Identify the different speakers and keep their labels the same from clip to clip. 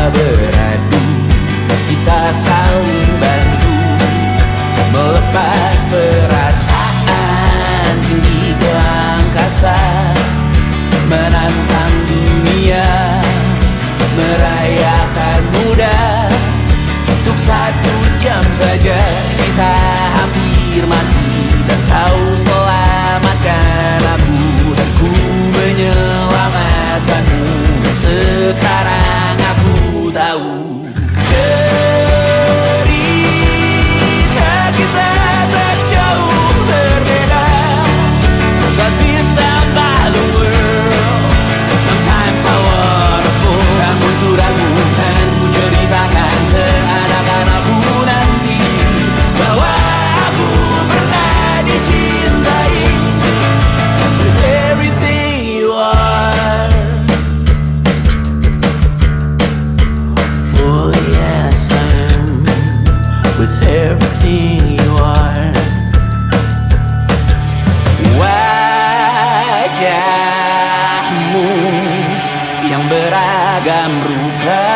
Speaker 1: beradu, kita saling bantu melepas perasaan tinggi ke angkasa, menantang dunia, merayakan muda. Untuk 1 jam saja kita hampir mati, dan kau selamatkan aku, dan ku menyelamatkanmu. Sekarang aku tahu cerita kita tak jauh berbeda, but it's about the world. Sometimes I wanna fall. Namun suratmu kan ku ceritakan ke anak-anakku nanti, bahwa aku pernah dicintai with everything you are. For yes, I am with everything you are. Wajahmu yang beragam rupa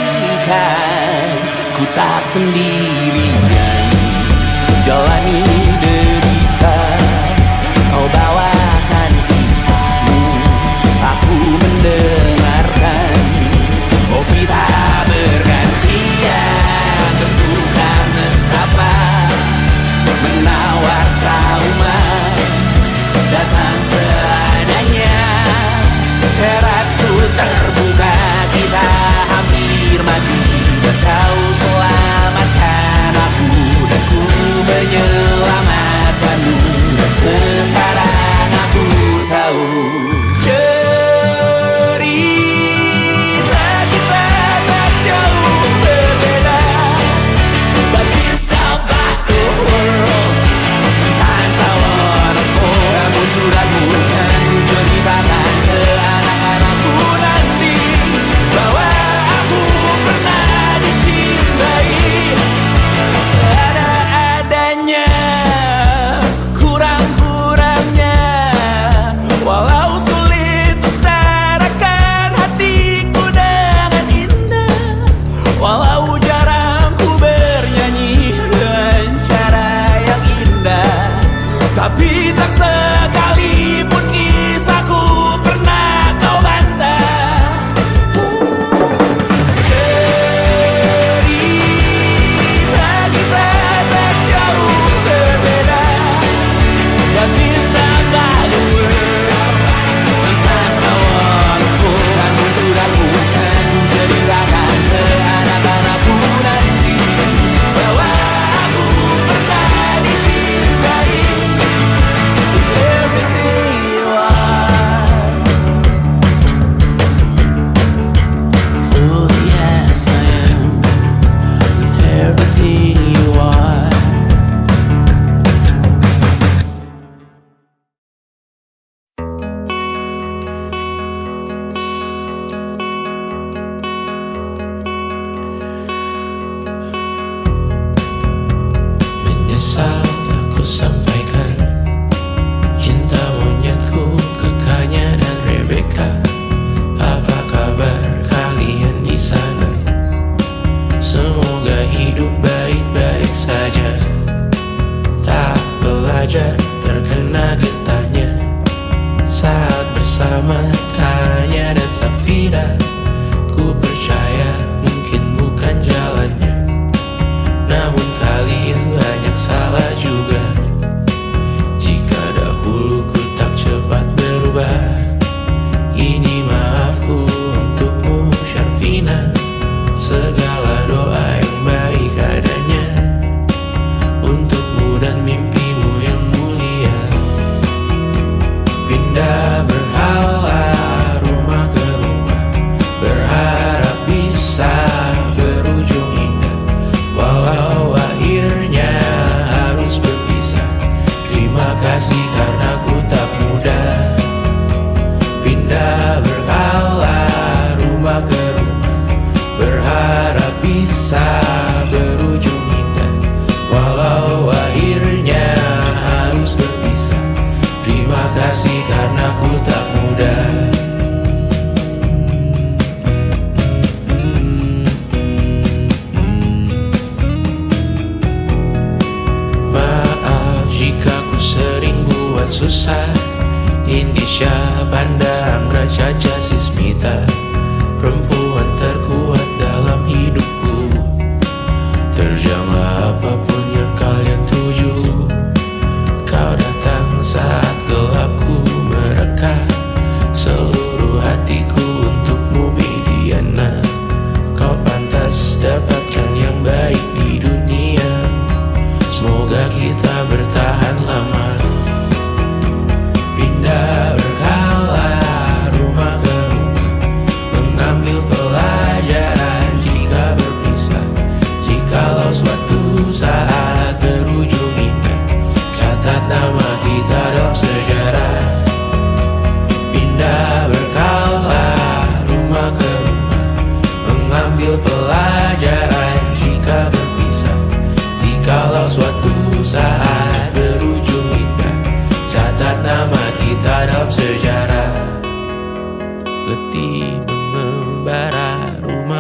Speaker 1: pastikan ku tak sendirian jalani derita. Kau bawakan kisahmu, aku mendengarkan. Oh, kita bergantian bertukar nestapa, menawar trauma datang seadanya. Terasku terbuka, kita hampir mati, dan kau selamatkan aku, dan ku menyelamatkanmu. Dan sekarang aku tahu cerita kita tak jauh berbeda, but it's about the world. Sometimes I wanna fall. Namun suratmu kan ku ceritakan ke anak-anakku nanti, bahwa aku pernah dicintai seada-adanya, sekurang-kurangnya.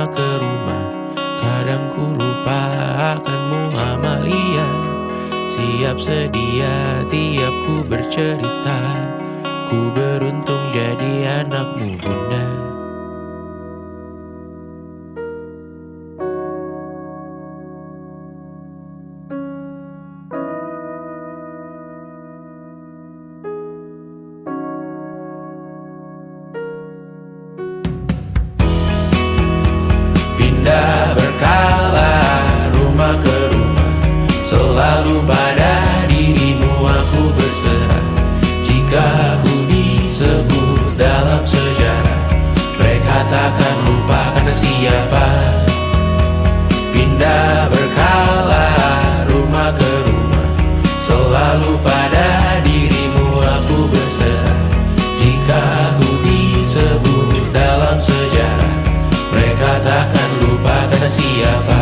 Speaker 1: rumah ke rumah. Kadang ku lupa akanmu Amalia. Siap sedia tiap ku bercerita. Ku beruntung jadi anakmu bunda. Pindah berkala rumah ke rumah, selalu pada dirimu aku berserah. Jika ku disebut dalam sejarah, mereka takkan lupa karena siapa. Pindah berkala rumah ke rumah, selalu pada dirimu aku berserah. Jika ku disebut dalam sejarah, mereka takkan lupa karena siapa.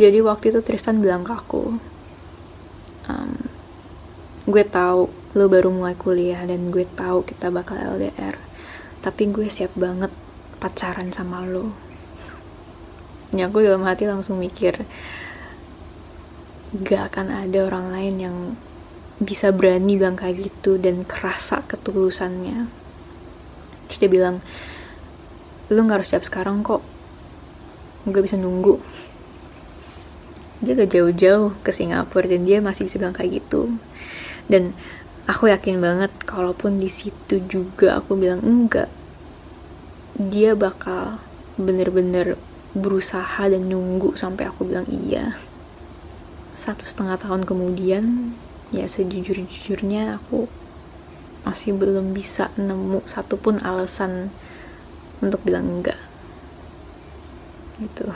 Speaker 2: Jadi waktu itu Tristan bilang ke aku, gue tahu lo baru mulai kuliah dan gue tahu kita bakal LDR, tapi gue siap banget pacaran sama lo. Ya aku dalam hati langsung mikir, gak akan ada orang lain yang bisa berani bilang kayak gitu dan kerasa ketulusannya. Terus dia bilang, lo gak harus siap sekarang kok, gue bisa nunggu. Dia gak jauh-jauh ke Singapura dan dia masih bisa bilang kayak gitu. Dan aku yakin banget kalaupun di situ juga aku bilang enggak, dia bakal bener-bener berusaha dan nunggu sampai aku bilang iya. 1,5 tahun kemudian, ya sejujur-jujurnya aku masih belum bisa nemu satupun alasan untuk bilang enggak gitu.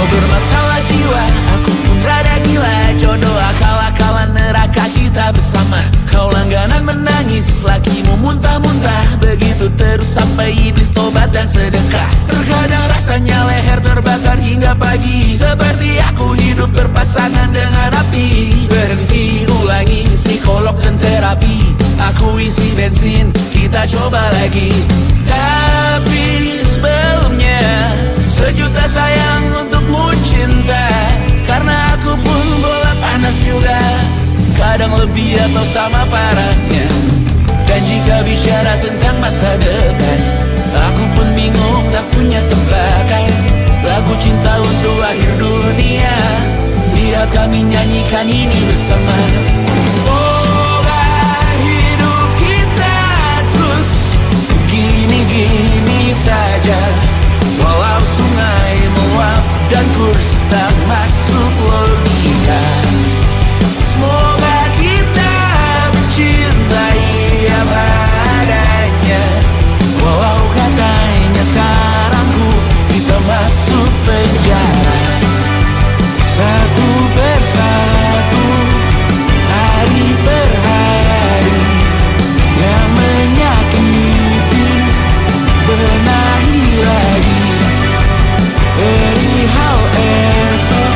Speaker 1: Bermasalah jiwa, aku pun rada gila. Jodoh akal-akalan neraka kita bersama. Kau langganan menangis, lakimu muntah-muntah. Begitu terus sampai iblis tobat dan sedekah. Terkadang rasanya leher terbakar hingga pagi. Seperti aku hidup berpasangan dengan api. Berhenti, ulangi psikolog dan terapi. Aku isi bensin, kita coba lagi. Tapi sebelumnya, 1 juta sayang untukmu cinta. Karena aku pun bola panas juga, kadang lebih atau sama parahnya. Dan jika bicara tentang masa depan, aku pun bingung tak punya tebakan. Lagu cinta untuk akhir dunia, lihat kami nyanyikan ini bersama. Semoga hidup kita terus gini-gini saja. Walau sungai meluap dan kurs tak masuk logika. Semoga kita mencintai apa adanya. Walau katanya sekarang ku bisa masuk penjara. Satu persatu, hari per hari, yang menyakiti benahi lagi. Perihal esok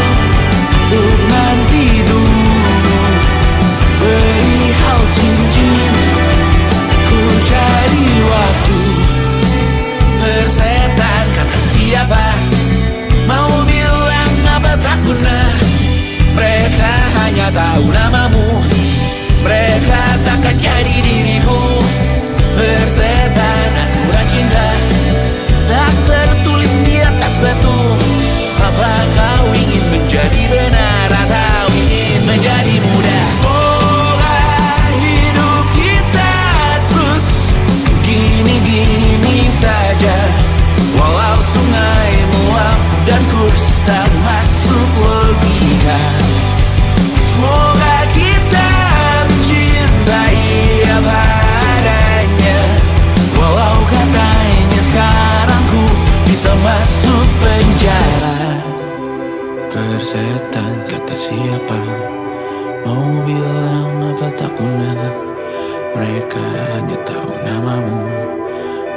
Speaker 1: Walau sungai meluap dan kurs tak masuk logika, semoga kita mencintai apa adanya. Walau katanya sekarang ku bisa masuk penjara. Persetan kata siapa, mau bilang apa tak guna. Mereka hanya tahu namamu,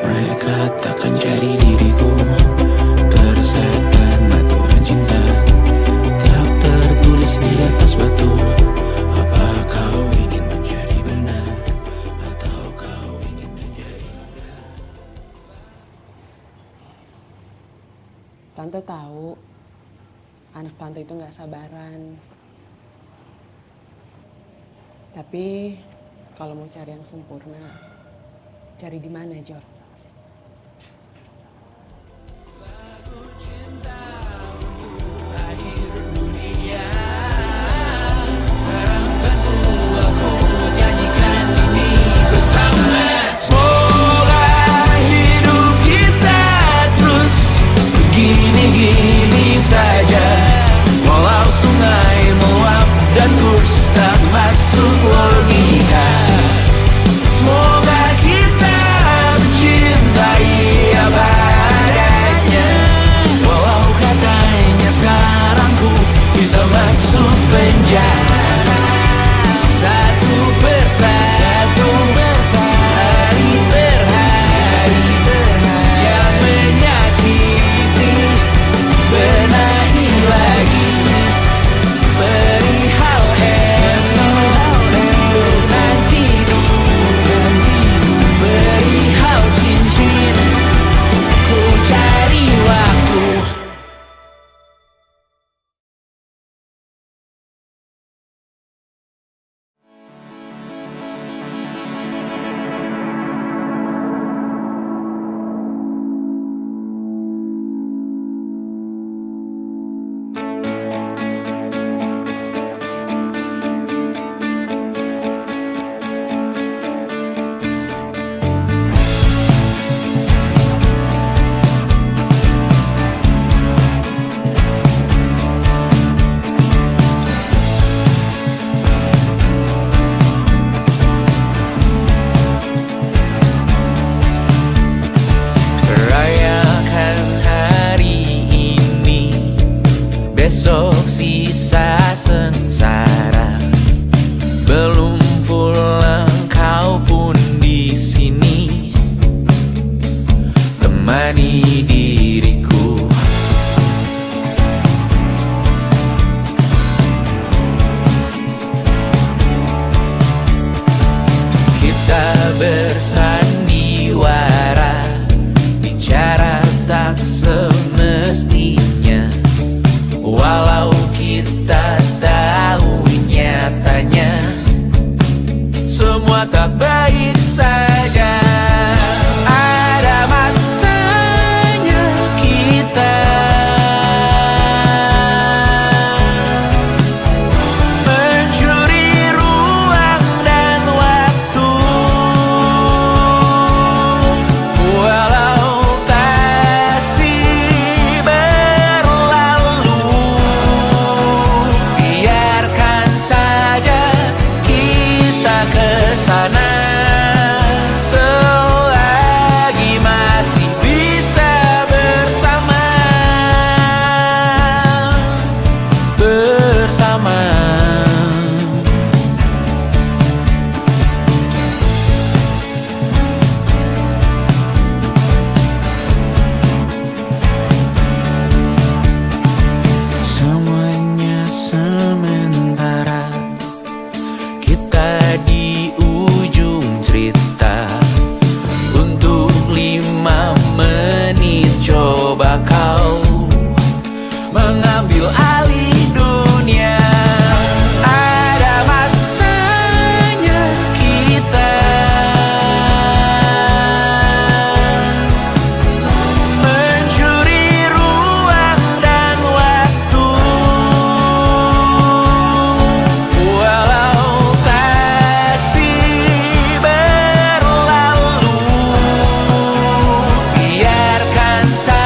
Speaker 1: mereka takkan jadi diriku. Persetan aturan cinta tak tertulis di atas batu. Apa kau ingin menjadi benar, atau kau ingin menjadi muda?
Speaker 3: Tante tahu anak tante itu gak sabaran. Tapi kalau mau cari yang sempurna, cari di mana, Jor?
Speaker 1: Gini-gini saja, walau sungai meluap dan kurs tak masuk logika. Semoga kita mencintai apa adanya. Walau katanya sekarang ku bisa masuk penjara. Satu persatu, hari per hari, yang menyakiti benahi lagi. Perihal esok, urusan tidur. Perihal cincin, ku cari waktu. Rayakan hari ini, besok sisa sengsara. Belum pulang kau pun di sini, temani diriku. Kita bersandiwara, bicara tak semestinya. Walau kita tahu nyatanya semua tak baik saja. Ada masanya kita mencuri ruang dan waktu. Walau pasti berlalu, biarkan saja kita kesana. Selagi masih bisa bersama. Semuanya sementara, kita di ujung cerita. Untuk 5 menit coba kau mengambil alih dunia. Ada masanya kita mencuri ruang dan waktu. Walau pasti berlalu, biarkan saja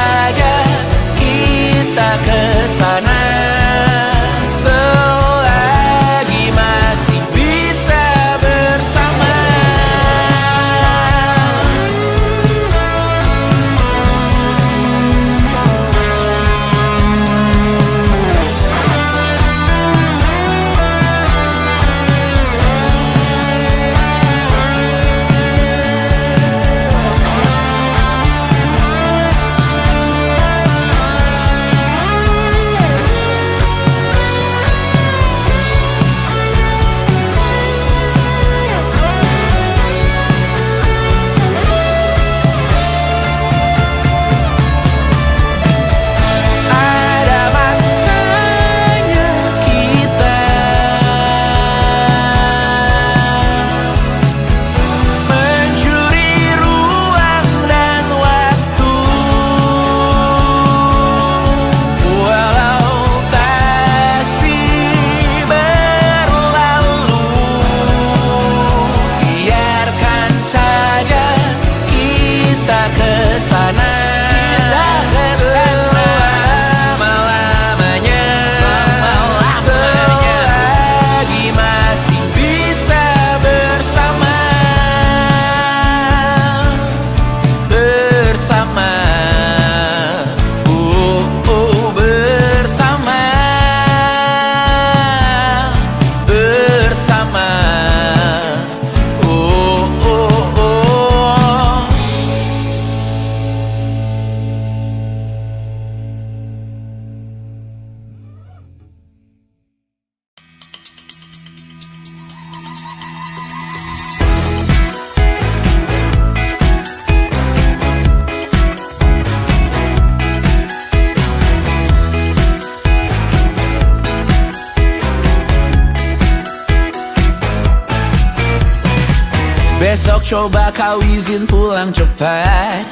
Speaker 1: Besok coba kau izin pulang cepat.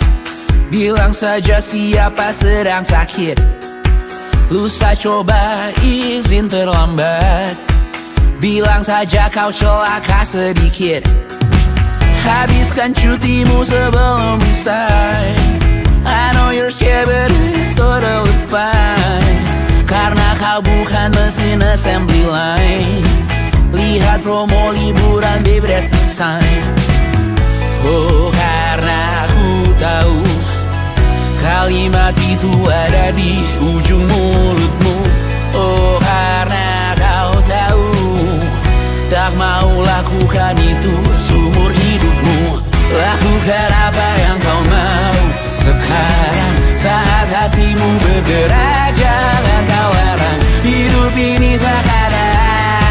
Speaker 1: Bilang saja siapa sedang sakit. Lusa coba izin terlambat. Bilang saja kau celaka sedikit. Habiskan cutimu sebelum resign. I know you're scared but it's totally fine. Karena kau bukan mesin assembly line. Lihat promo liburan babe, that's the sign. Oh, karena ku tahu kalimat itu ada di ujung mulutmu. Oh, karena kau tahu tak mau lakukan itu seumur hidupmu. Lakukan apa yang kau mau sekarang, saat hatimu bergerak. Jangan kau larang, hidup ini tak ada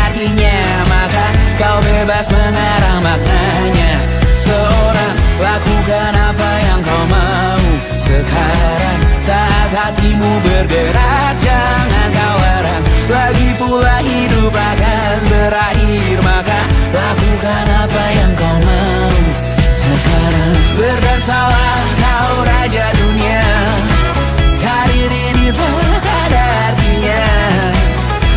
Speaker 1: artinya, maka kau bebas mengarang maknanya. Seorang, lakukan apa yang kau mau sekarang, saat hatimu bergerak. Jangan kau larang, lagi pula hidup akan berakhir, maka lakukan apa yang kau mau sekarang. Berdansalah kau raja dunia, karir ini tak ada artinya.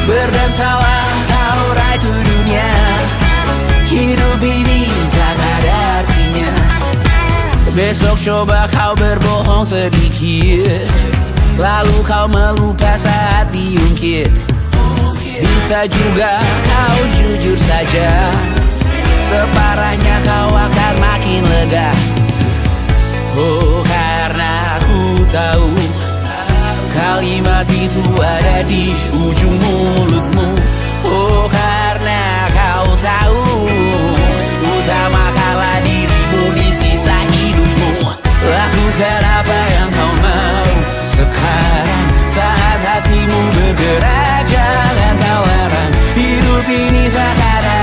Speaker 1: Berdansalah kau ratu dunia, hidup ini tak ada artinya. Besok coba kau berbohong sedikit, lalu kau melupa saat diungkit. Bisa juga kau jujur saja, separahnya kau akan makin lega. Oh, karena ku tahu kalimat itu ada di ujung mulutmu. Oh, karena kau tahu utamakanlah dirimu di sisa hidupmu. Lakukan apa yang kau mau sekarang, saat hatimu bergerak. Jangan kau larang, hidup ini tak ada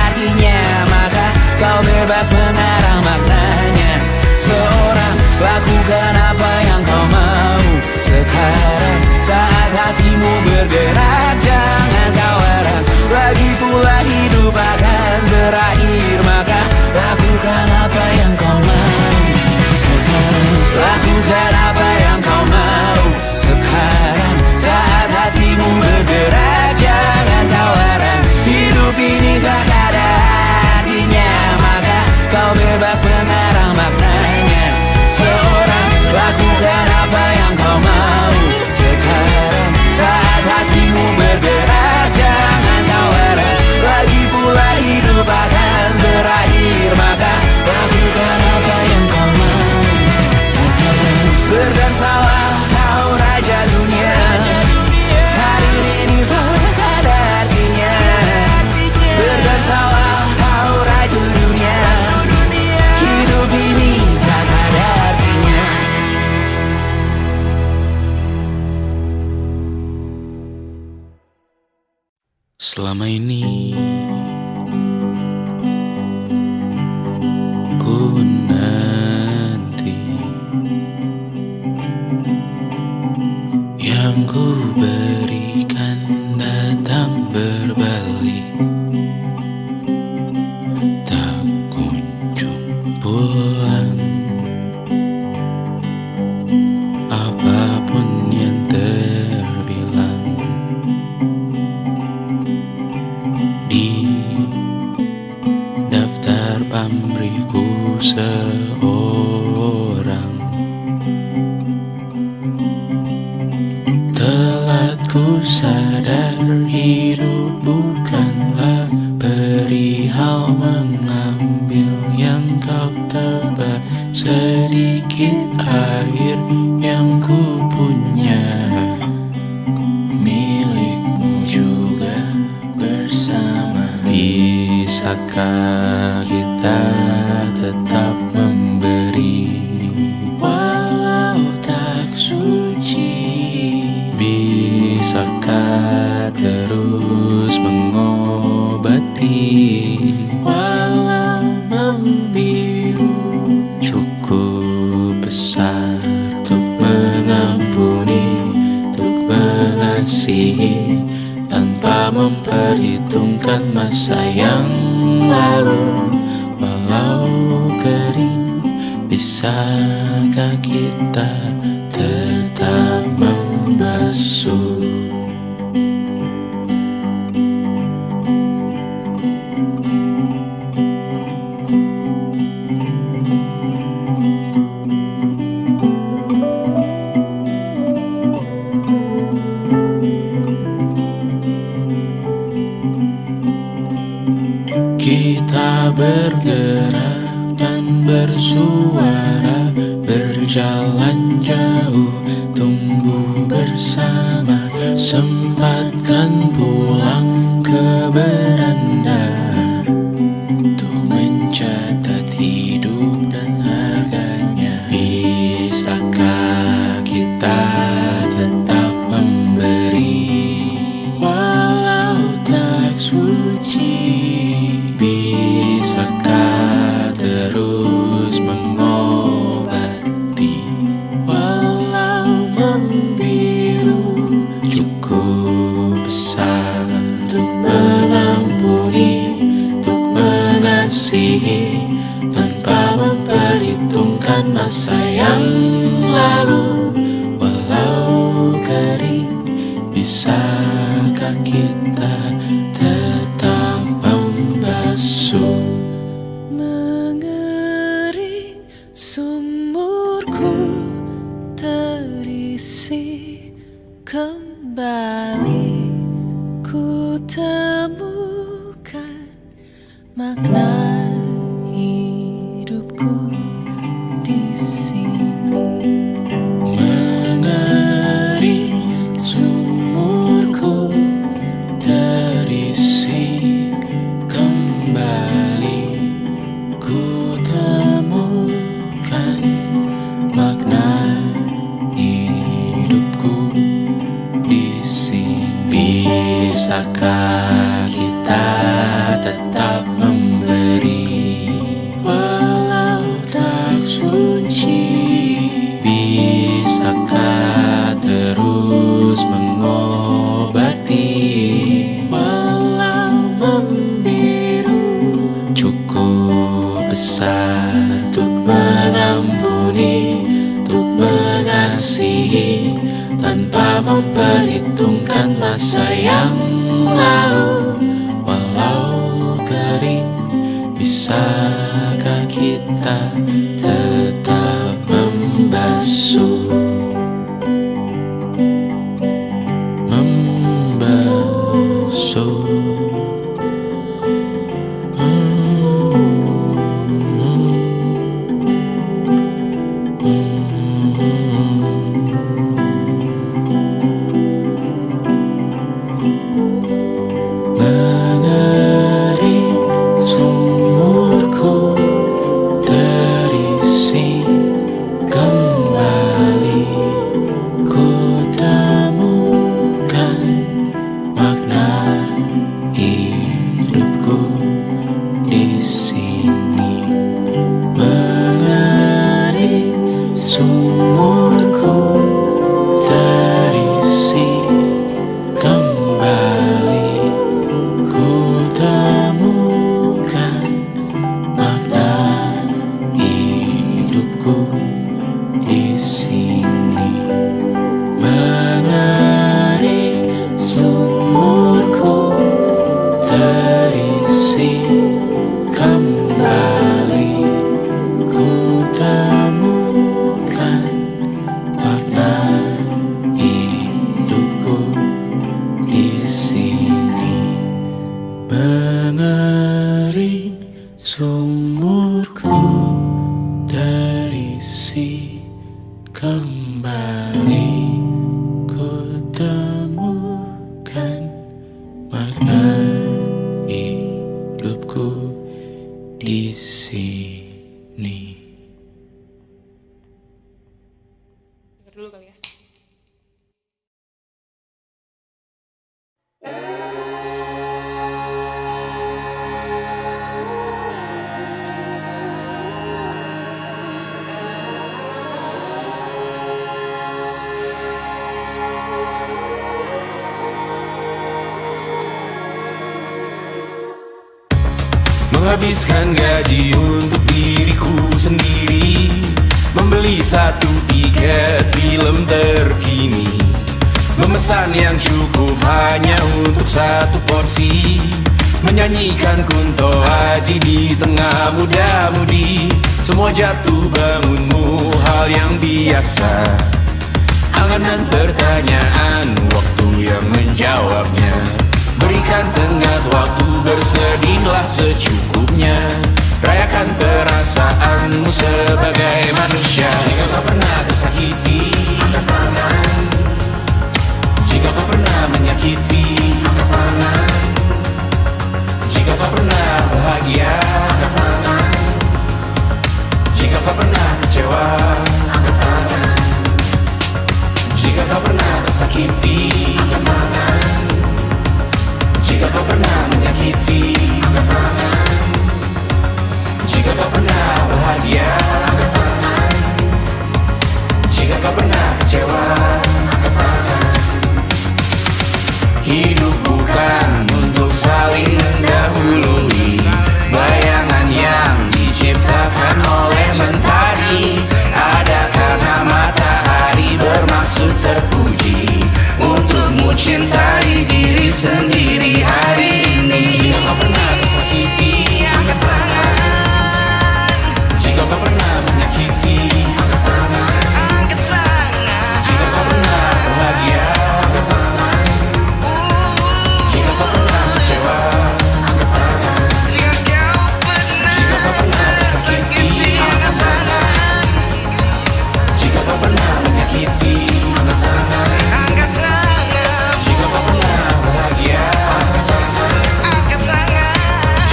Speaker 1: artinya, maka kau bebas mengarang maknanya. Seorang, lakukan apa yang kau mau sekarang, saat hatimu bergerak. Jangan kau larang, lagi pula hidup akan berakhir, maka lakukan apa yang kau mau sekarang. Lakukan apa yang kau mau sekarang, saat hatimu bergerak. Jangan kau larang, hidup ini tak ada artinya, maka kau bebas mengarang maknanya. Seorang, lakukan apa yang kau mau sekarang, saat hatimu bergerak. Jangan kau larang, lagi pula hidup akan berakhir, maka lakukan apa yang kau mau sekarang. Berdansalah kau raja dunia, karir ini tak ada artinya. Berdansalah kau ratu dunia, hidup ini tak ada artinya.
Speaker 4: Selama ini ku nanti yang ku berikan datang berbalik, tak kunjung pulang. Apapun yang terbilang di daftar pamrihku seorang, telat ku sadar hidup bukanlah perihal mengambil yang kau tebak. Sedikit air yang ku punya milikmu juga bersama. Bisakah kita tetap memberi walau tak suci? Bisakah terus mengobati walau membiru? Cukup besar untuk mengampuni, untuk mengasihi, tanpa memperhitungkan masa yang lalu. Walau bisakah kita tetap membasuh? Kita bergerak dan bersuara, berjalan jauh, tumbuh bersama. Sempatkan pulang ke beranda untuk mencatat hidup dan harganya. Bisakah kita tetap memberi walau tak suci? Bisakah terus mengobati walau membiru? Cukup besar untuk mengampuni, untuk mengasihi, tanpa memperhitungkan masa yang lalu. Walau kering, bisakah kita tetap membasuh?
Speaker 5: Mengering sumurku terisi kembali, ku temukan makna hidupku di sini.
Speaker 4: Mengering sumurku terisi kembali, ku temukan makna hidupku di sini. Bisakah kita tetap memberi walau tak suci? Bisakah terus mengobati walau membiru? Cukup besar untuk mengampuni, untuk mengasihi, tanpa memperhitungkan masa yang lalu. Walau kering, bisakah kita tetap membasuh? Membasuh. Mengering sumurku terisi kembali, ku temukan makna hidupku di sini. Mengering sumurku terisi kembali, ku temukan makna hidupku di sini. Mengering sumurku terisi kembali, ku temukan makna hidupku di sini. Mengering sumurku terisi kembali, ku temukan makna hidupku di sini.
Speaker 3: Dengar dulu kali ya.
Speaker 1: Menghabiskan gaji untuk diriku sendiri,
Speaker 6: Beli 1 tiket film terkini, memesan yang cukup hanya untuk 1 porsi, menyanyikan Kunto Aji di tengah muda-mudi. Semua jatuh bangunmu hal yang biasa, angan dan pertanyaan, waktu yang menjawabnya. Berikan tenggat waktu, bersedihlah secukupnya. Rayakan perasaanmu sebagai manusia. Jika kau pernah tersakiti, angkat tangan. Jika kau pernah menyakiti, angkat tangan. Jika kau pernah bahagia, angkat tangan. Jika kau pernah kecewa, angkat tangan. Jika kau pernah tersakiti, angkat tangan. Jika kau pernah menyakiti, angkat tangan. Jika kau pernah bahagia, angkat tangan. Jika kau pernah kecewa, angkat tangan. Hidup bukan untuk saling mendahului, bayangan yang diciptakan oleh mentari. Ada karena matahari bermaksud terpuji, untukmu cintai diri sendiri hari ini. Jika kau pernah tersakiti, angkat tangan. Jika kau pernah menyakiti, angkat tangan. Jika kau pernah bahagia, angkat tangan. Jika kau pernah kecewa, angkat tangan. Jika kau pernah tersakiti, angkat tangan. Jika kau pernah menyakiti, angkat tangan. Jika kau pernah bahagia, angkat tangan.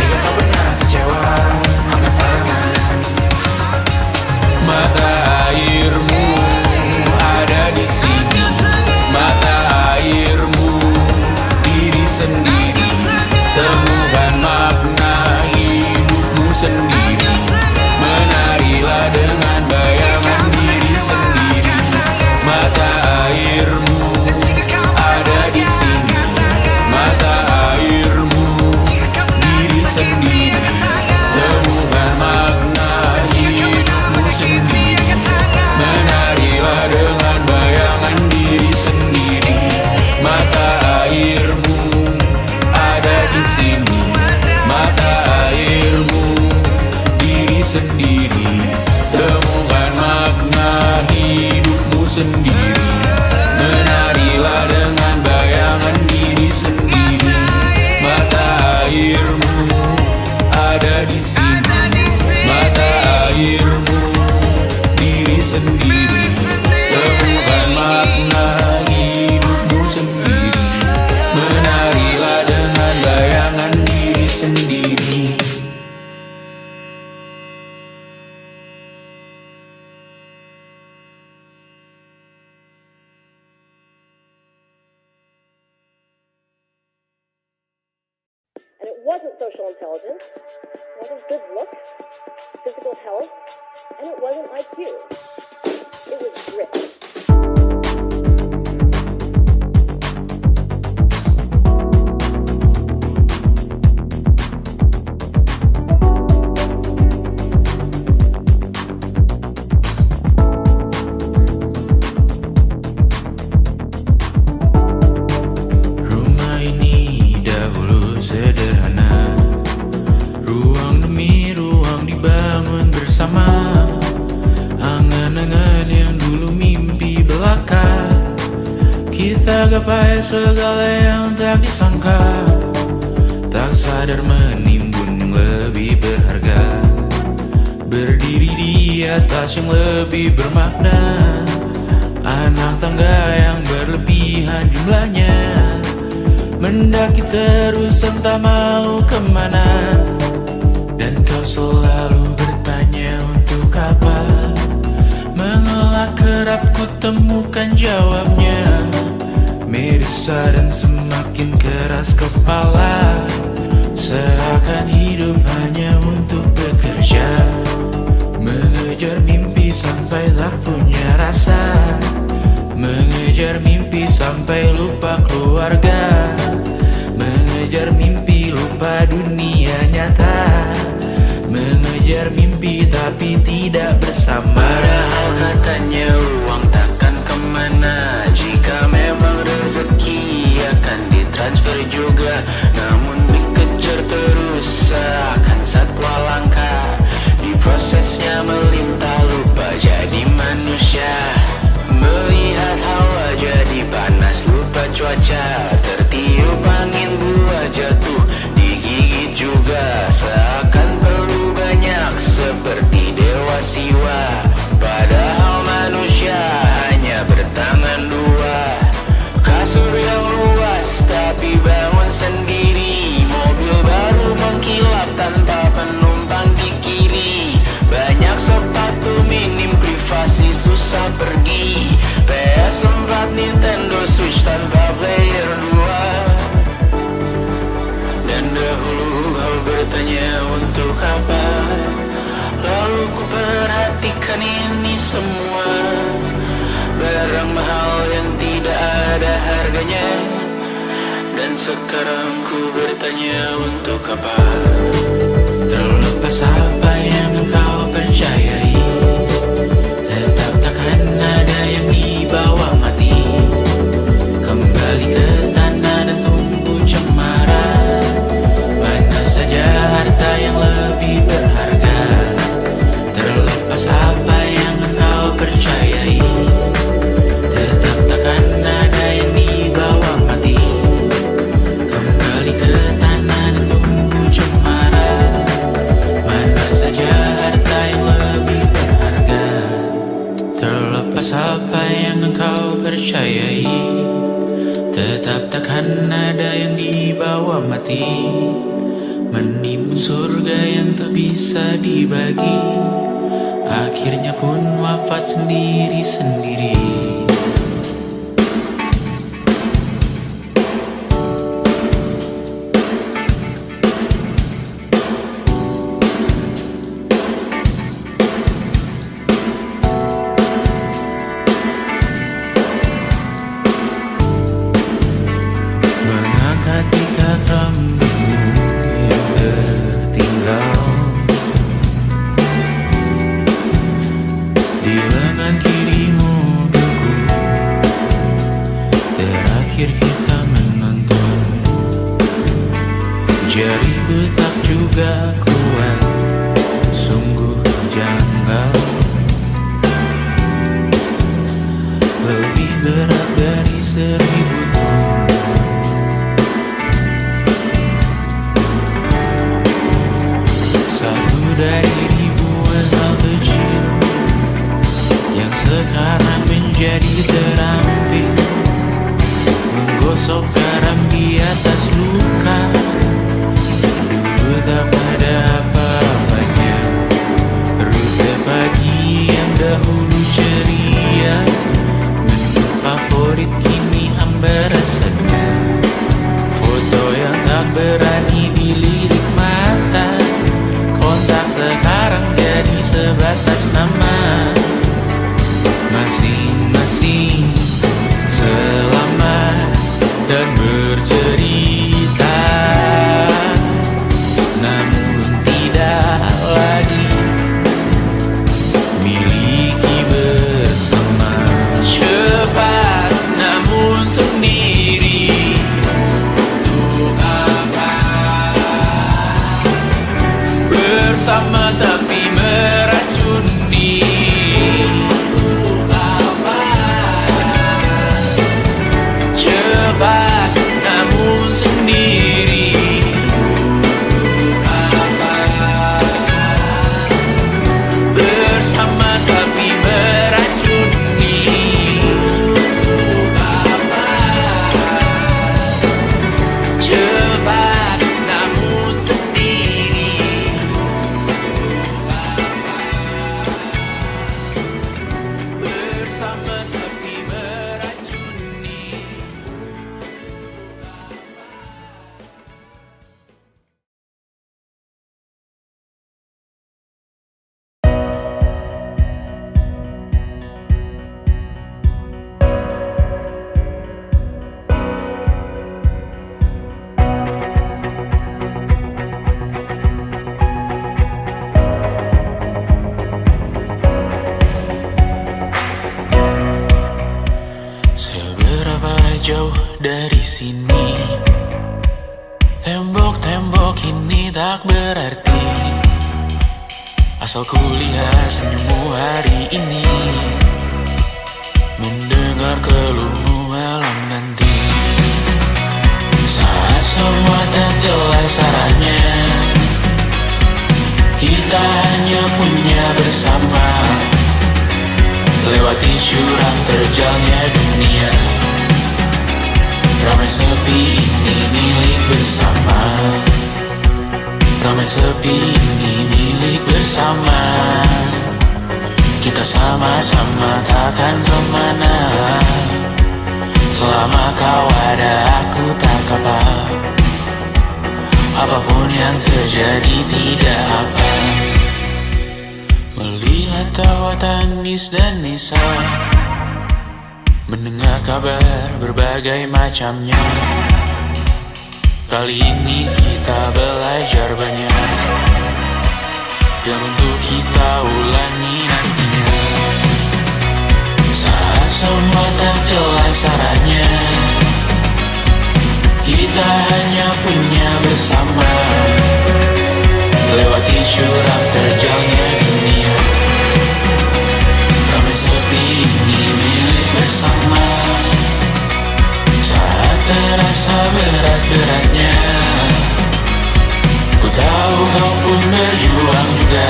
Speaker 6: Jika kau pernah kecewa, angkat tangan. Mata airmu ada di sini, mata airmu diri sendiri. Temukan makna hidupmu sendiri. Menarilah dengan bayangan diri sendiri. Mata airmu ada di sini, mata airmu diri sendiri. Temukan makna hidupmu sendiri. Menarilah dengan bayangan diri sendiri. Mata airmu ada di sini, mata airmu diri sendiri. Temukan makna hidupmu sendiri. Menarilah dengan bayangan diri sendiri. Mata airmu ada di sini, mata airmu diri sendiri. Temukan makna hidupmu sendiri. Menarilah dengan bayangan diri sendiri.
Speaker 7: And it wasn't social intelligence, it wasn't good looks, physical health, and it wasn't IQ. It was grit.
Speaker 4: Rumah ini dahulu sederhana, ruang demi ruang dibangun bersama. Angan-angan yang dulu mimpi belaka, kita gapai segala yang tak disangka. Tak sadar menimbun yang lebih berharga, berdiri di atas yang lebih bermakna. Anak tangga yang berlebihan jumlahnya, mendaki terus entah mau kemana. Dan kau selalu bertanya untuk apa, mengelak kerap ku temukan jawabnya. Merisa dan semakin keras kepala, seakan hidup hanya untuk bekerja. Mengejar mimpi sampai tak punya rasa, mengejar mimpi sampai lupa keluarga. Mengejar mimpi lupa dunia nyata, mengejar mimpi tapi tapi tidak bersama. Padahal katanya uang takkan kemana, jika memang rezeki akan ditransfer juga. Namun dikejar terus seakan satwa langka, di prosesnya melintah lupa jadi manusia. Melihat hawa jadi panas lupa cuaca, tertiup angin buah jatuh digigit juga. Seakan perlu banyak seperti dewa siwa, padahal manusia hanya bertangan dua. Kasur yang luas tapi bangun sendiri, mobil baru mengkilap tanpa penumpang di kiri. Banyak sepatu minim privasi susah pergi, PS4 Nintendo Switch tanpa player 2. Dan dahulu kau bertanya untuk apa, lalu ku perhatikan ini semua. Barang mahal yang tidak ada harganya, dan sekarang ku bertanya untuk apa. Terlepas apa yang engkau percayai, tetap takkan ada yang dibawa mati. Kembali ke tanah dan tumbuh cemara, mana saja harta yang lebih berharga. Terlepas apa yang engkau percayai, tetap takkan ada yang dibawa mati. Kembali ke tanah dan tumbuh cemara, mana saja harta yang lebih berharga. Terlepas apa yang engkau percayai, tetap takkan ada yang dibawa mati. Menimbun surga yang tak bisa dibagi, akhirnya pun wafat sendiri-sendiri. Mengangkat ikat rambutmu yang tertinggal di lengan kirimu beku, terakhir kita menonton. Jariku tak juga kuat, sungguh janggal. Lebih berat dari 1000 ton. Satu dari ribuan hal kecil yang sekarang menjadi terampil, menggosok garam di atas luka. Dulu tak ada apa-apanya, rute pagi yang dahulu ceria, menu favorit kini hambar rasanya. Foto yang tak berani dilirik mata, kontak sekarang jadi sebatas nama. Masing-masing selamat dan bercerita, namun tidak lagi miliki bersama. Cepat namun sendiri, untuk apa? Bersama tapi meracuni, untuk apa? Cepat namun sendiri, untuk apa? Bersama tapi meracuni, untuk apa? Cepat namun sendiri,
Speaker 1: Seberapa jauh dari sini, tembok-tembok ini tak berarti, asal ku lihat senyummu hari ini, mendengar keluhmu malam nanti. Saat semua tak jelas arahnya, kita hanya punya bersama, lewati jurang terjalnya dunia. Ramai sepi ini milik bersama, ramai sepi ini milik bersama. Kita sama-sama takkan kemana, selama kau ada aku tak apa. Apapun yang terjadi tidak apa. Melihat tawa tangis dan nisa, mendengar kabar berbagai macamnya. Kali ini kita belajar banyak, yang untuk kita ulangi nantinya. Saat semua tak jelas arahnya, kita hanya punya bersama, lewati jurang terjalnya dunia. Ramai sepi ini milik bersama, saat terasa berat-beratnya. Ku tahu kau pun berjuang juga,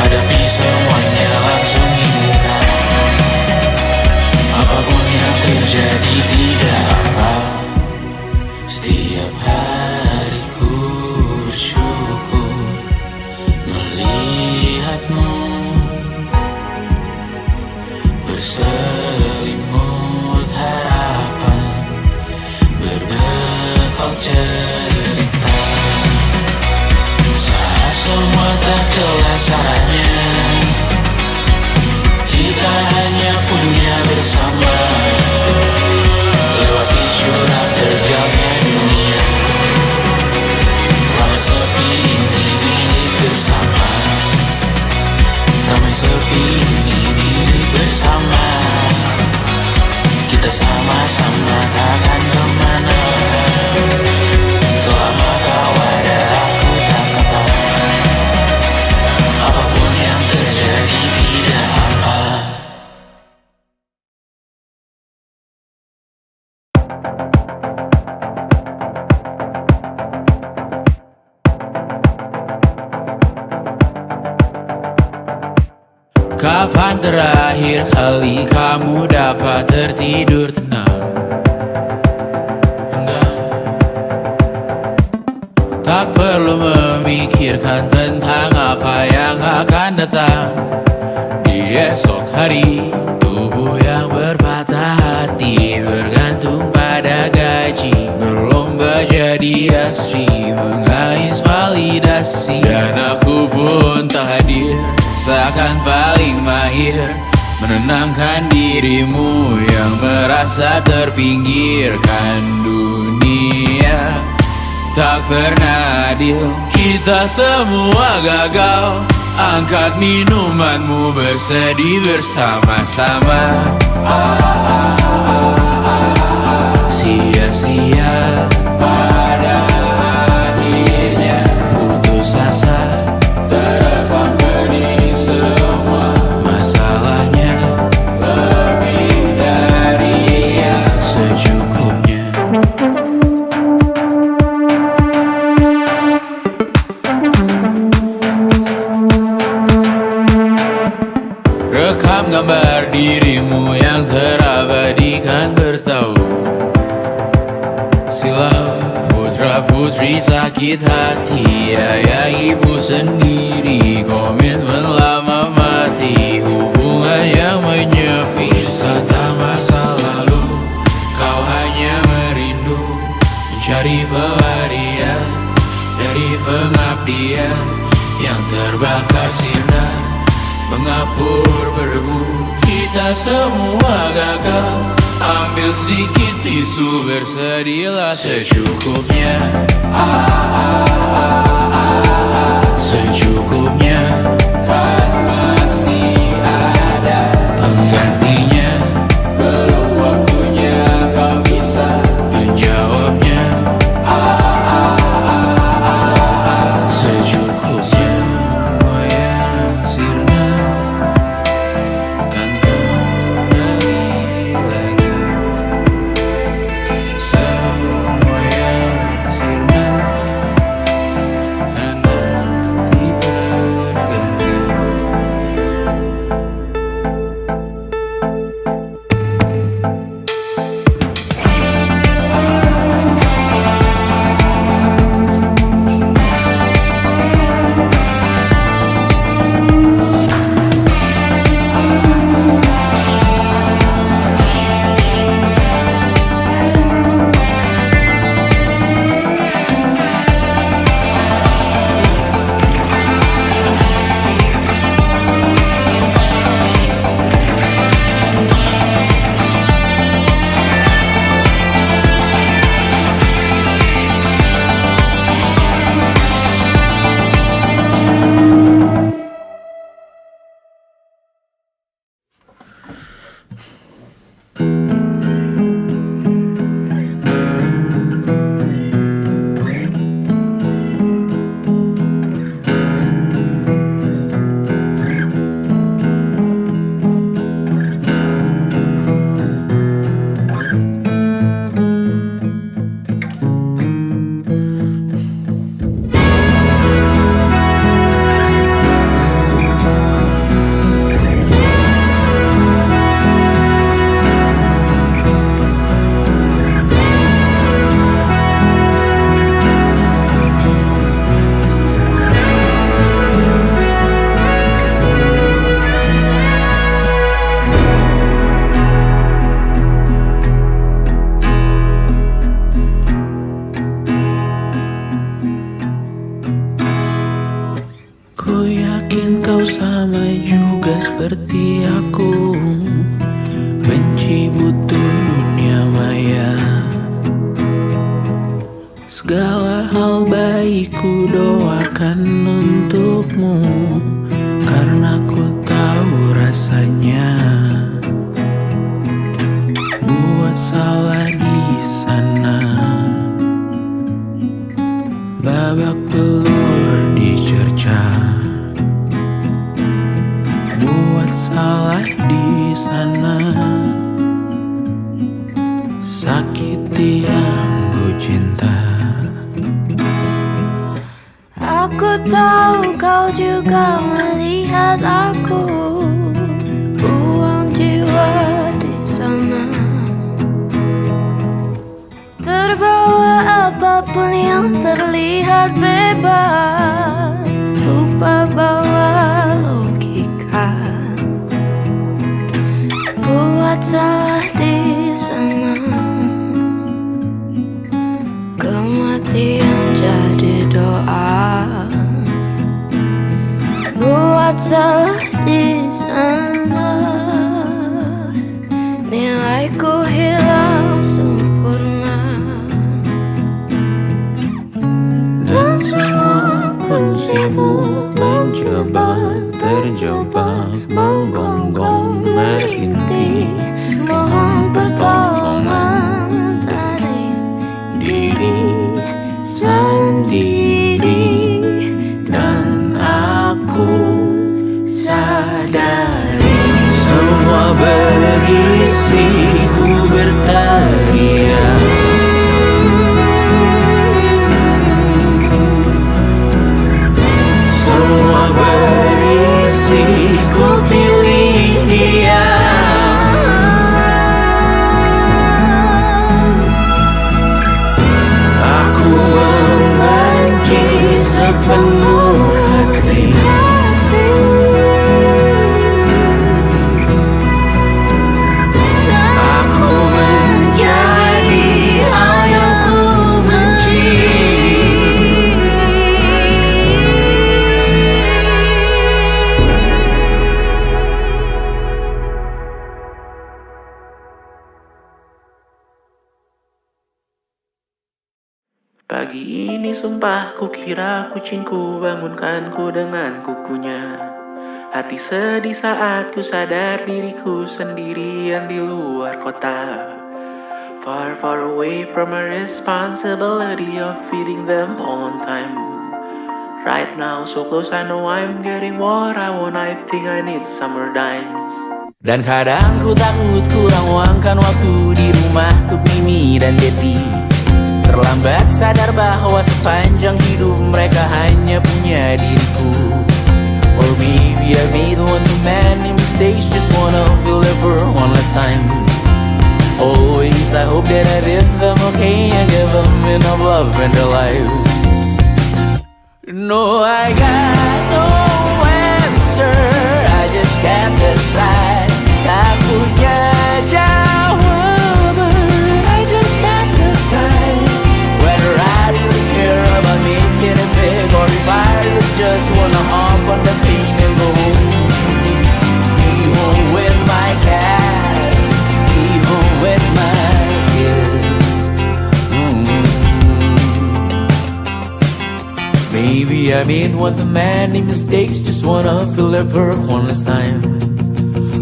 Speaker 1: hadapi semuanya langsung di muka. Apapun yang terjadi tidak apa. Setiap hari ku bersyukur melihatmu berselimut harapan, berbekal cerita. Saat semua tak jelas arahnya, kita hanya punya bersama, lewati jurang terjalnya dunia. Ramai sepi ini milik bersama, ramai sepi ini milik bersama. Kita sama-sama takkan kemana, selama kau ada aku tak apa. Apapun yang terjadi tidak apa. Kapan terakhir kali kamu dapat tertidur tenang? Enggak. Tak perlu memikirkan tentang apa yang akan datang di esok hari. Tubuh yang berpatah hati bergantung pada gaji, berlomba jadi asri, mengais validasi. Dan aku pun tak hadir, seakan paling mahir menenangkan dirimu yang merasa terpinggirkan dunia. Tak pernah adil, kita semua gagal. Angkat minumanmu, bersedih bersama-sama. Sia-sia pada akhirnya putus asa, terekam benih semua. Masalahnya lebih dari yang secukupnya. Rekam gambar dirimu yang terabadikan bertahun silam. Putra-putri sakit hati, ayah ibu sendiri, komitmen lama mati, hubungan yang menyepi. Wisata masa lalu, kau hanya merindu, mencari pelarian dari pengabdian yang terbakar sinar, mengapur berdebu. Kita semua gagal, ambil sedikit tisu, bersedihlah secukupnya. Secukupnya, kan masih ada penggantinya. seperti aku, benci butuh dunia maya. Segala hal baik ku doakan untukmu, karena ku tahu rasanya buat salah di sana. Babak belur dicerca, buat salah di sana. Sakiti yang ku cinta.
Speaker 8: Aku tahu kau juga melihat aku, buang jiwa di sana. Terbawa apapun yang terlihat bebas, lupa bawa logika. Buat salah di sana, kematian jadi doa. Buat salah di sana, nilaiku hilang sempurna.
Speaker 1: Dan semua pun sibuk mencoba, terjebak menggonggong merintih.
Speaker 8: Mohon pertolongan dari
Speaker 1: Diri sendiri, dan aku sadari semua berisi ku berteriak. Semua berisi ku pilih dia. Aku membenci sepenuh hati. Aku menjadi hal yang ku benci. Pagi ini sumpah kukira kucingku bangunkanku dengan kukunya. Hati sedih saat ku sadar diriku sendirian di luar kota. Far, far away from a responsibility of feeding them on time. Right now so close, I know I'm getting what I want. I think I need summer dimes. Dan kadang ku takut kurang luangkan waktu di rumah untuk Mimi dan Betty. Terlambat sadar bahwa sepanjang hidup mereka hanya punya diriku. Or maybe I made one too many mistakes, just wanna feel it for one last time. Always I hope that I did them okay and give them enough love in their lives. No, I got no answer, I just can't decide. Tak punya jawaban, I just can't decide whether I really care about making it big, or if I really just wanna hop on the plane and go home. Be home with my cats, be home with my kids. Maybe I made one too many mistakes, just wanna feel it for one last time.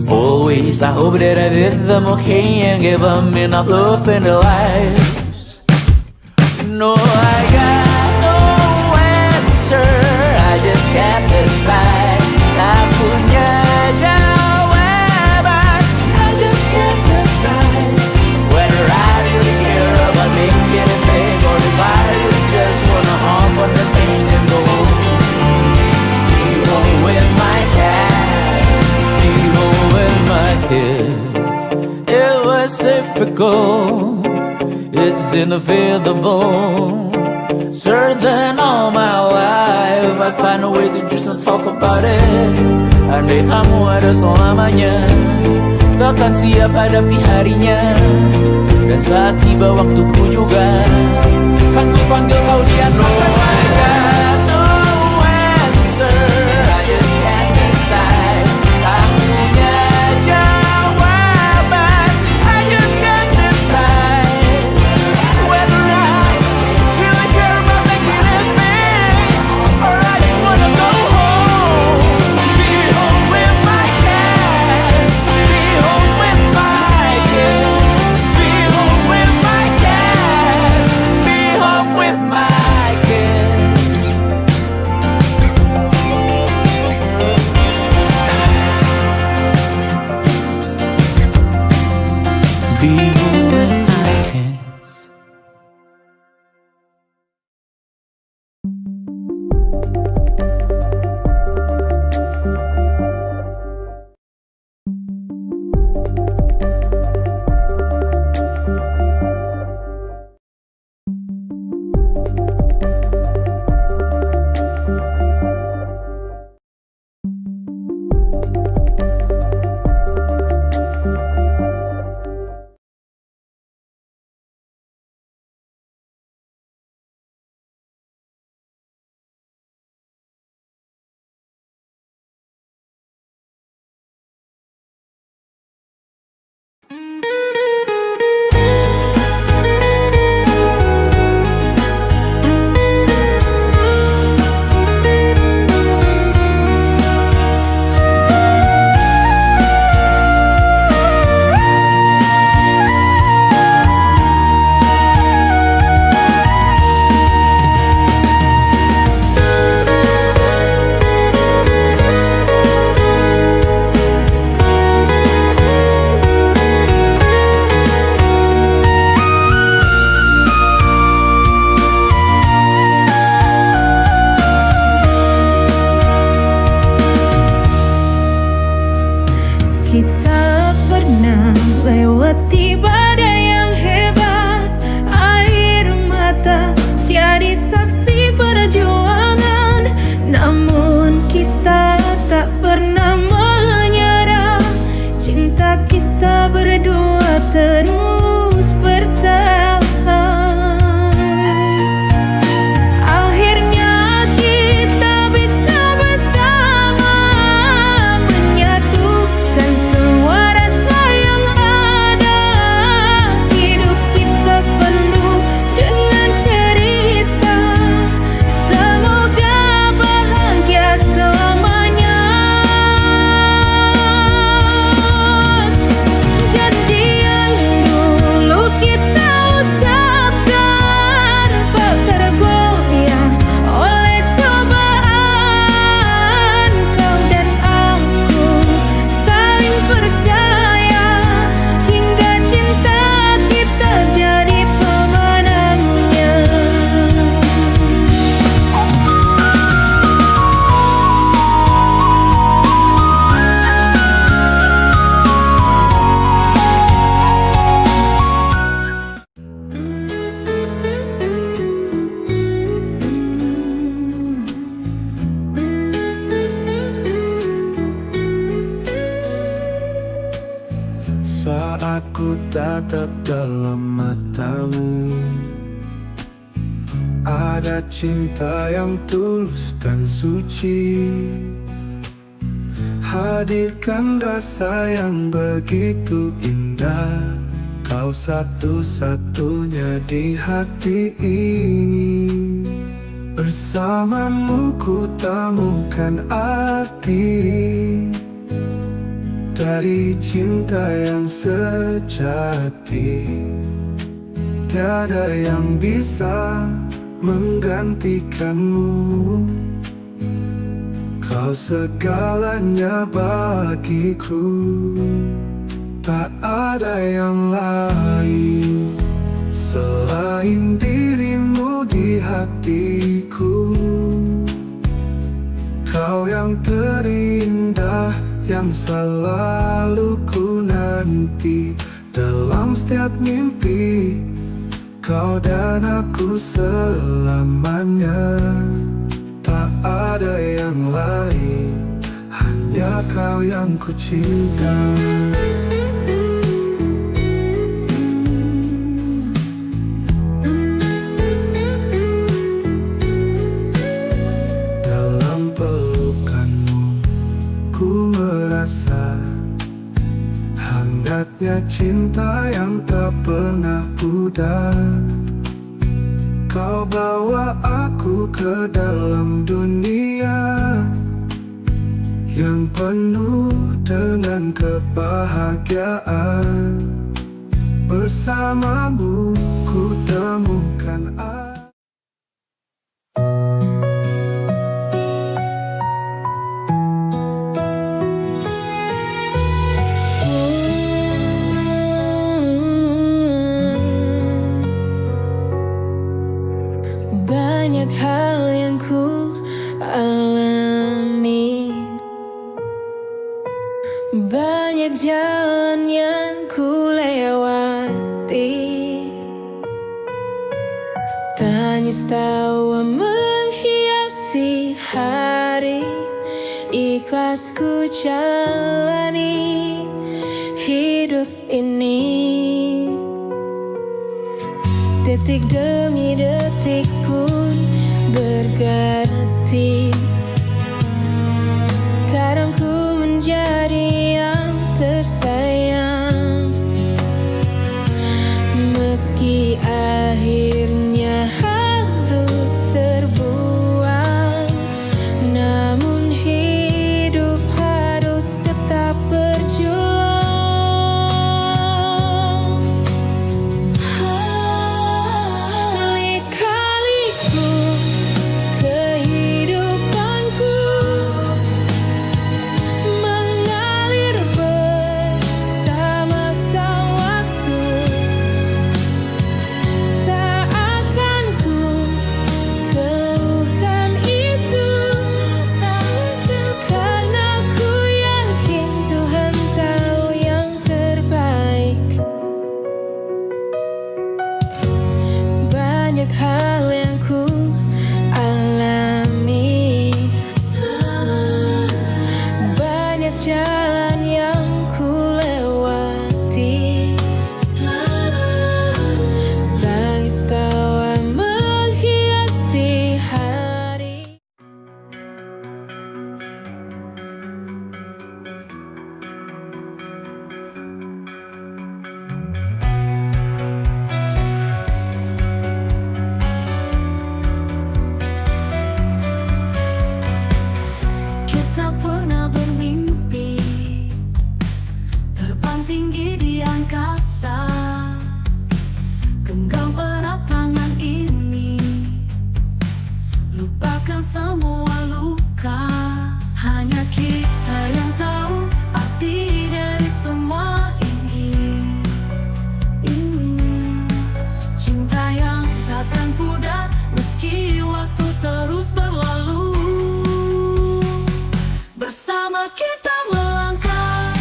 Speaker 1: Always I hope that I did them okay and gave them enough love in their lives. No, I got no answer, I just can't decide. Tak punya jawaban, I just can't decide whether I really care about making it big, or if I really just wanna hop on the plane and go home. Be home with my cats, be home with my kids. It was difficult, it's inevitable. Certain all my life I find a way to just not talk about it. Andai kamu ada selamanya, takkan siap hadapi harinya. Dan saat tiba waktuku juga, kan ku panggil kau di atas sana. No answer, I just can't decide. Tak be when I kiss.
Speaker 5: Kita pernah lewati badai yang hebat, air mata jadi saksi perjuangan. Namun kita tak pernah menyerah, cinta kita berdua terus bertahan. Akhirnya kita bisa bersama, menyatukan semua rasa yang ada. Hidup kita penuh dengan cerita, semoga bahagia selamanya. Janji yang dulu kita ucapkan tak tergoyah oleh cobaan. Kau dan aku saling percaya, hingga cinta kita jadi pemenangnya.
Speaker 6: Saat ku tatap dalam matamu, ada cinta yang tulus dan suci. Hadirkan rasa yang begitu indah, kau satu-satunya di hati ini. Bersamamu ku temukan arti dari cinta yang sejati. Tiada yang bisa menggantikanmu, kau segalanya bagiku. Tak ada yang lain selain dirimu di hatiku. Kau yang terindah, yang selalu ku nanti dalam setiap mimpi. Kau dan aku selamanya, tak ada yang lain, hanya kau yang ku cinta. Dalam pelukanmu ku merasa hangatnya cinta yang tak pernah pudar. Kau bawa aku ke dalam dunia yang penuh dengan kebahagiaan. Bersamamu ku temukan
Speaker 5: Tangis tawa menghiasi hari, ikhlas ku jalani hidup ini. Detik demi detik pun berganti. Kadang ku menjadi yang tersayang, meski akhirnya harus terbuang. Namun hidup harus tetap berjuang. Lika-liku kehidupanku mengalir bersama sang waktu. Tak akan ku keluhkan itu, karena ku yakin Tuhan tahu yang terbaik. Banyak hal yang ku alami, banyak jalan yang ku lewati. Tangis tawa menghiasi hari.
Speaker 1: Kita pernah bermimpi terbang tinggi di angkasa, genggam erat tangan ini, lupakan semua luka. Hanya kita yang tahu arti dari semua ini. Cinta yang takkan pudar meski waktu terus berlalu. Bersama kita melangkah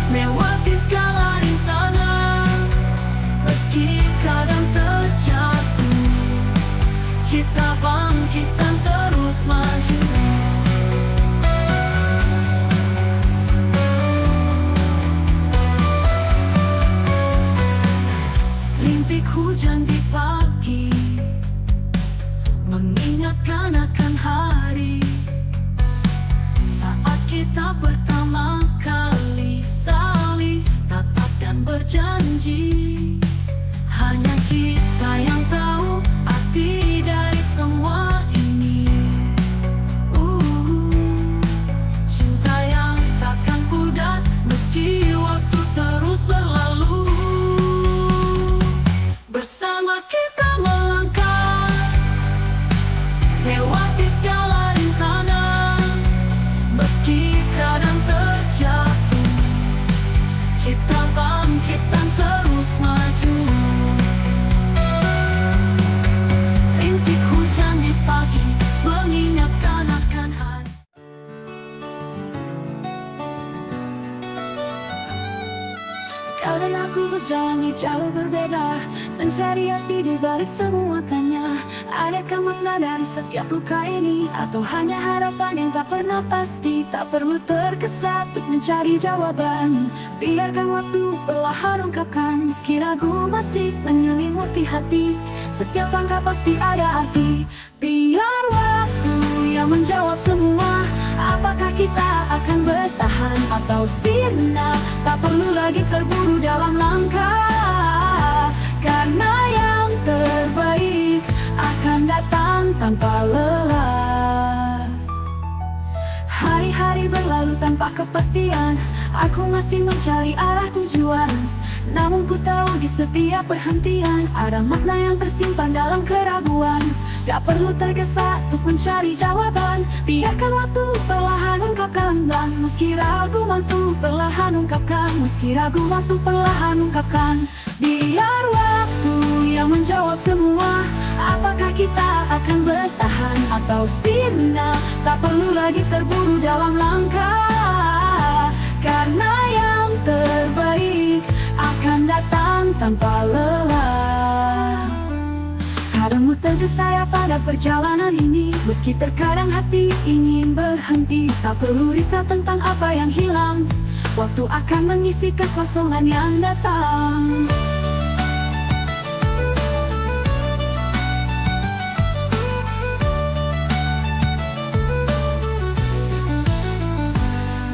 Speaker 1: melewati segala rintangan, meski kadang terjatuh, kita bangkit dan terus maju. Rintik hujan di pagi mengingatkan akan hari saat kita pertama kali saling tatap dan berjanji. Hanya kita yang tahu arti dari semua ini. Cinta yang takkan pudar meski waktu terus berlalu. Bersama kita melangkah lewati segala rintangan, meski kadang terjatuh, kita bangkit dan terus maju. Rintik hujan di pagi mengingatkan akan hari. Kau dan aku berjalan di jalur berbeda, mencari arti di balik semuanya. Adakah makna dari setiap luka ini, atau hanya harapan yang tak pernah pasti? Tak perlu tergesa untuk mencari jawaban, biarkan waktu perlahan ungkapkan. Meski ragu masih menyelimuti hati, setiap langkah pasti ada arti. Biar waktu yang menjawab semua, apakah kita akan bertahan atau sirna. Tak perlu lagi terburu dalam langkah, karena yang terbaik akan datang tanpa lelah. Hari-hari berlalu tanpa kepastian, aku masih mencari arah tujuan. Namun ku tahu di setiap perhentian ada makna yang tersimpan dalam keraguan. Tak perlu tergesa untuk mencari jawaban, biarkan waktu perlahan ungkapkan. Dan meski ragu mampu perlahan ungkapkan, meski ragu mampu perlahan ungkapkan. Biar waktu yang menjawab semua, apakah kita akan bertahan atau sirna. Tak perlu lagi terburu dalam langkah, karena yang terbaik akan datang tanpa lelah.
Speaker 9: tergesa pada perjalanan ini. Meski terkadang hati ingin berhenti, tak perlu risau tentang apa yang hilang. Waktu akan mengisi kekosongan yang datang.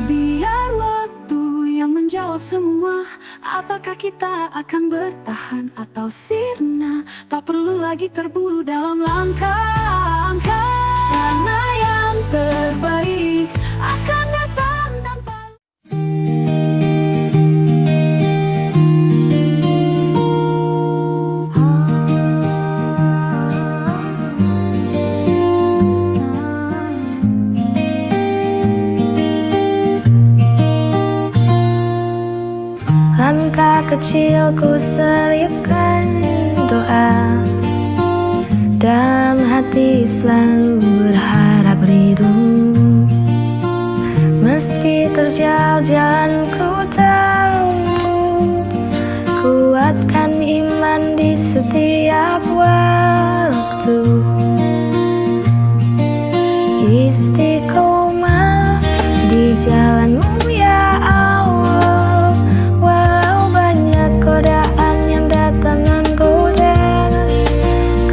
Speaker 9: Biar waktu yang menjawab semua. Apakah kita akan bertahan atau sirna? Tak perlu lagi terburu dalam langkah-langkah, karena yang terbaik akan datang tanpa.
Speaker 8: Langkah kecilku selipkan doa, dalam hati selalu berharap rindu. Meski terjal jalan ku tahu, kuatkan iman di setiap waktu. Istiqomah di jalanmu ya Allah, walau banyak godaan yang datang menggoda.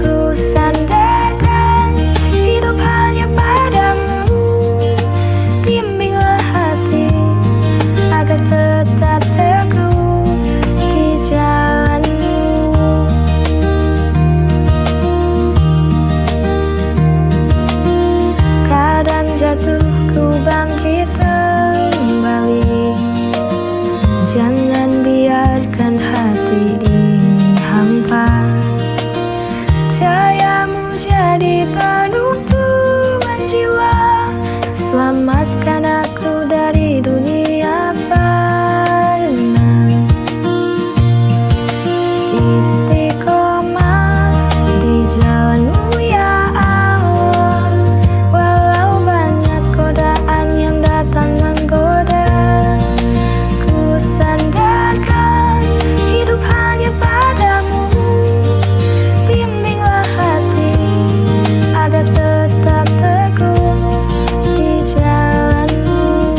Speaker 8: Ku sandarkan hidup hanya padamu, bimbinglah hati agar tetap teguh di jalanmu. Kadang jatuh ku bangkit kembali, jangan biarkan hati ini hampa. Cahayamu jadi penuntungan jiwa, selamatkan aku dari dunia fana. Istiqomah di jalanmu ya Allah, walau banyak godaan yang datang menggoda. Ku sandarkan hidup hanya padamu, bimbinglah hati agar tetap teguh di jalanmu.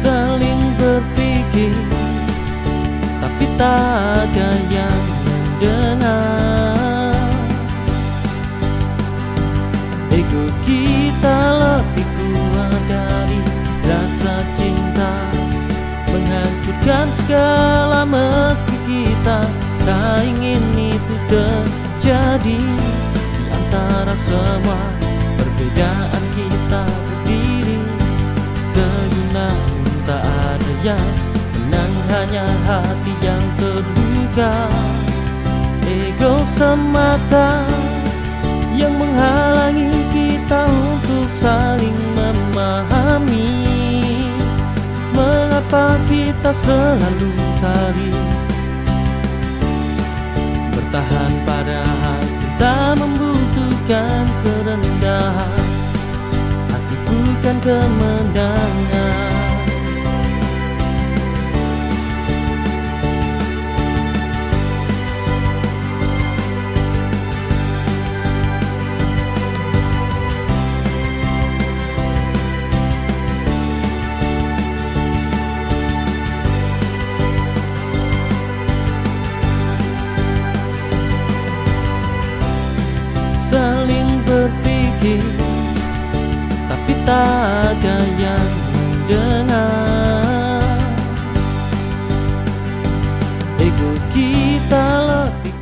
Speaker 4: Saling berpikir, tapi tak ada yang mendengar. Ego kita lebih kuat dari rasa cinta, menghancurkan segala meski kita tak ingin itu terjadi. Di antara semua perbedaan kita berdiri kejunan. Tak ada yang menang, hanya hati yang terluka. Ego semata yang menghalangi kita untuk saling memahami. Mengapa kita selalu saling bertahan padahal kita membutuhkan kerendahan. Hati bukan kemenangan. Saling berpikir, tapi tak ada yang mendengar. Ego kita lebih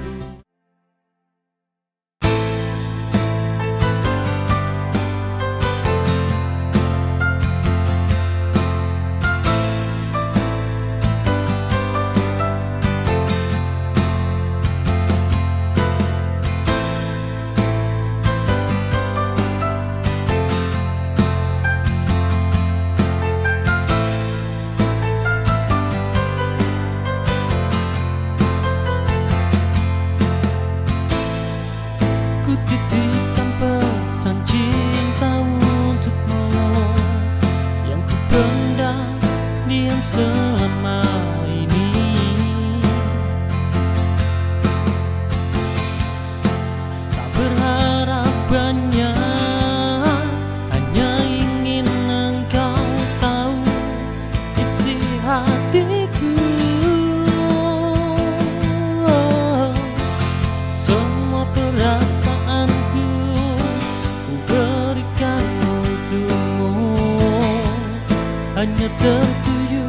Speaker 4: hanya tertuju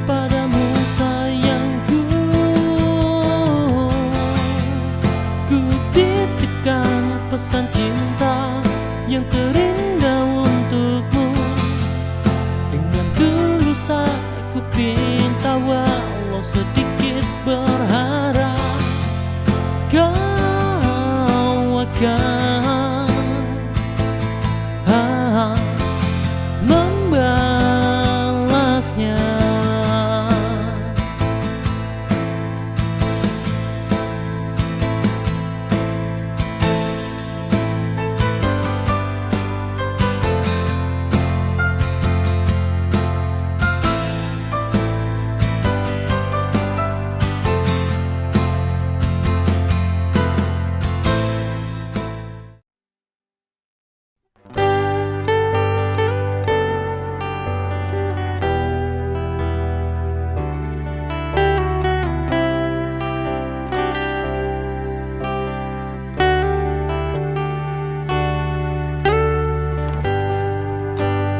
Speaker 4: padamu sayangku. Ku titipkan pesan cinta yang terindah untukmu. Dengan tulus aku pinta, walau sedikit berharap kau akan membalasnya.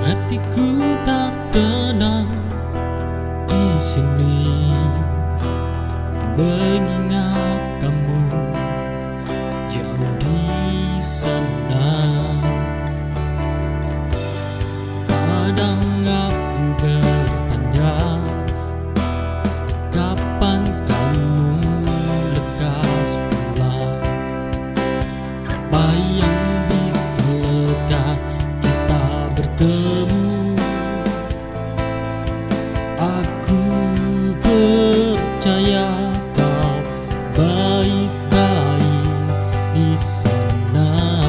Speaker 4: Hatiku tak tenang di sini, mengingat kamu jauh di sana. Kadang aku bertanya, kapan kamu lekas pulang? Apa yang bisa lekas kita bertemu? Aku percaya kau baik-baik di sana.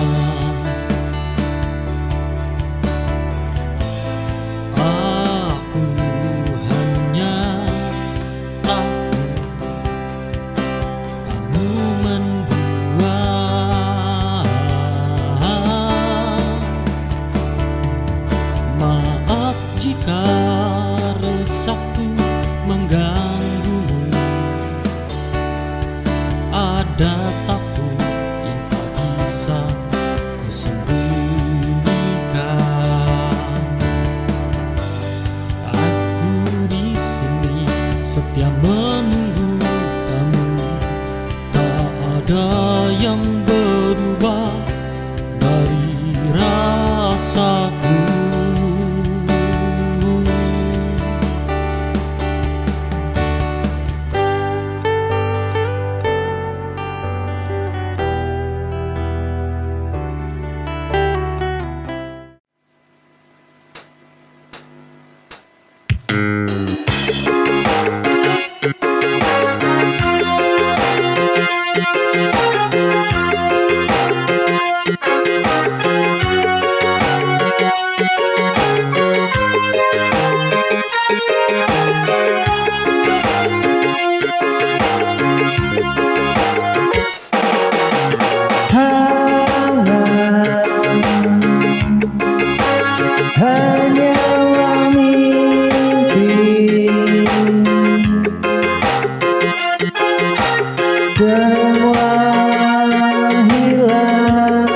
Speaker 4: Aku hanya tahu kamu menbuat. Maaf jika resahku mengganggumu. Ada takut yang tak bisa kusembunyikan. Aku di sini setia menunggu kamu. Tak ada yang berubah dari rasaku. Hanyalah mimpi, semua hilang.